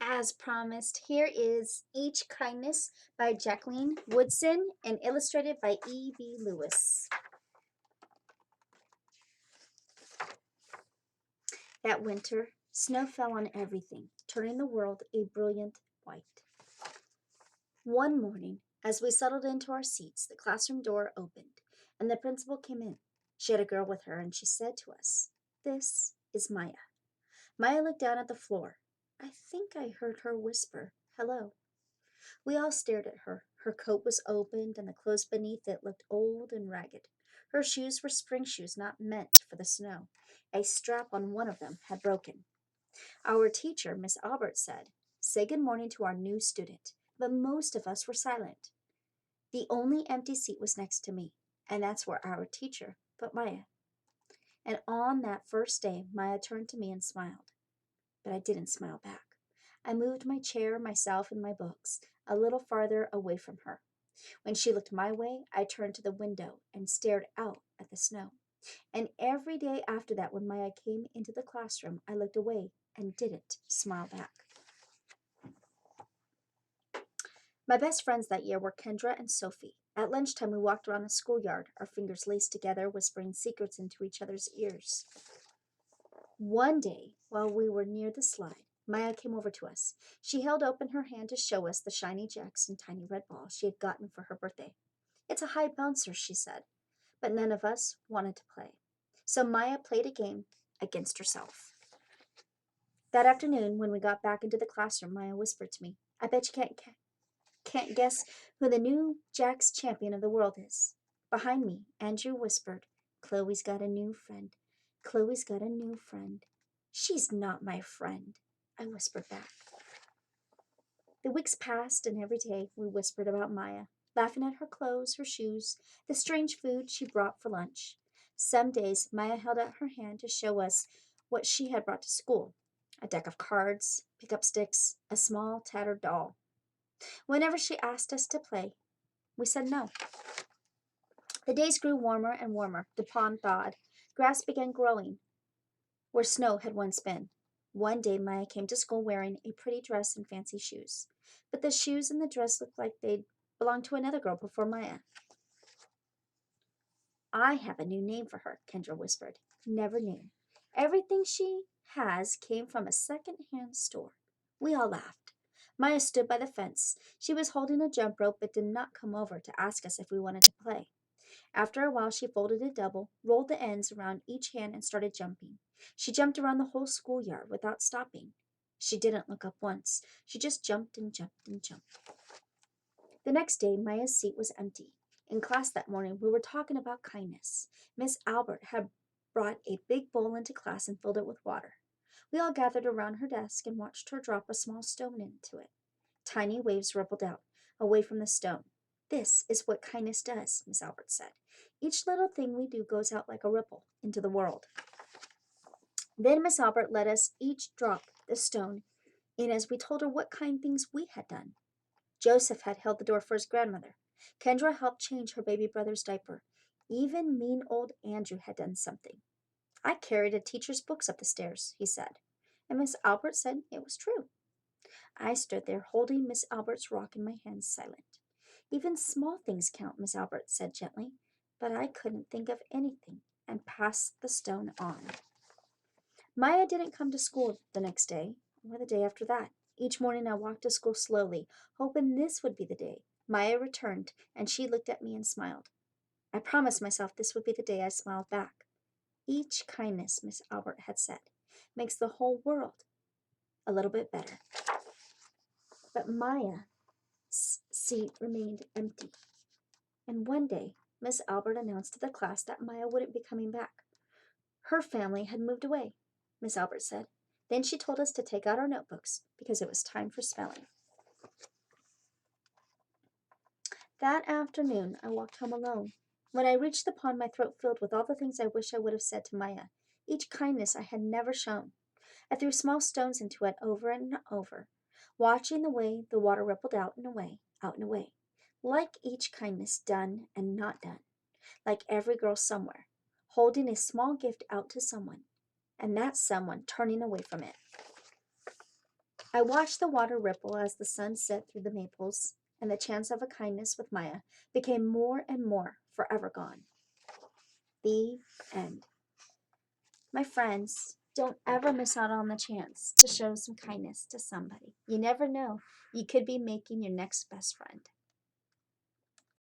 As promised, here is Each Kindness by Jacqueline Woodson and illustrated by E.B. Lewis. That winter, snow fell on everything, turning the world a brilliant white. One morning, as we settled into our seats, the classroom door opened, and the principal came in. She had a girl with her, and she said to us, "This is Maya." Maya looked down at the floor. I think I heard her whisper, "Hello." We all stared at her. Her coat was opened, and the clothes beneath it looked old and ragged. Her shoes were spring shoes not meant for the snow. A strap on one of them had broken. Our teacher, Miss Albert, said, "Say good morning to our new student," but most of us were silent. The only empty seat was next to me, and that's where our teacher put Maya. And on that first day, Maya turned to me and smiled. But I didn't smile back. I moved my chair, myself, and my books a little farther away from her. When she looked my way, I turned to the window and stared out at the snow. And every day after that, when Maya came into the classroom, I looked away and didn't smile back. My best friends that year were Kendra and Sophie. At lunchtime, we walked around the schoolyard, our fingers laced together, whispering secrets into each other's ears. One day, while we were near the slide, Maya came over to us. She held open her hand to show us the shiny jacks and tiny red ball she had gotten for her birthday. "It's a high bouncer," she said, but none of us wanted to play. So Maya played a game against herself. That afternoon, when we got back into the classroom, Maya whispered to me, "I bet you can't guess who the new Jacks champion of the world is." Behind me, Andrew whispered, "Chloe's got a new friend. Chloe's got a new friend." "She's not my friend," I whispered back. The weeks passed, and every day we whispered about Maya, laughing at her clothes, her shoes, the strange food she brought for lunch. Some days Maya held out her hand to show us what she had brought to school: a deck of cards, pickup sticks, a small tattered doll. Whenever she asked us to play, we said no. The days grew warmer and warmer. The pond thawed. Grass began growing where snow had once been. One day Maya came to school wearing a pretty dress and fancy shoes. But the shoes and the dress looked like they'd belonged to another girl before Maya. "I have a new name for her," Kendra whispered. "Never knew. Everything she has came from a second-hand store." We all laughed. Maya stood by the fence. She was holding a jump rope but did not come over to ask us if we wanted to play. After a while, she folded it double, rolled the ends around each hand, and started jumping. She jumped around the whole schoolyard without stopping. She didn't look up once. She just jumped and jumped and jumped. The next day, Maya's seat was empty. In class that morning, we were talking about kindness. Miss Albert had brought a big bowl into class and filled it with water. We all gathered around her desk and watched her drop a small stone into it. Tiny waves rippled out, away from the stone. "This is what kindness does," Miss Albert said. "Each little thing we do goes out like a ripple into the world." Then Miss Albert let us each drop the stone in as we told her what kind things we had done. Joseph had held the door for his grandmother. Kendra helped change her baby brother's diaper. Even mean old Andrew had done something. "I carried a teacher's books up the stairs," he said. And Miss Albert said it was true. I stood there holding Miss Albert's rock in my hands, silent. "Even small things count," Miss Albert said gently. But I couldn't think of anything and passed the stone on. Maya didn't come to school the next day or the day after that. Each morning I walked to school slowly, hoping this would be the day. Maya returned, and she looked at me and smiled. I promised myself this would be the day I smiled back. "Each kindness," Miss Albert had said, "makes the whole world a little bit better." But Maya's seat remained empty. And one day, Miss Albert announced to the class that Maya wouldn't be coming back. Her family had moved away, Miss Albert said. Then she told us to take out our notebooks because it was time for spelling. That afternoon, I walked home alone. When I reached the pond, my throat filled with all the things I wish I would have said to Maya, each kindness I had never shown. I threw small stones into it over and over, watching the way the water rippled out and away, out and away. Like each kindness done and not done. Like every girl somewhere, holding a small gift out to someone, and that someone turning away from it. I watched the water ripple as the sun set through the maples, and the chance of a kindness with Maya became more and more forever gone. The end. My friends, don't ever miss out on the chance to show some kindness to somebody. You never know. You could be making your next best friend.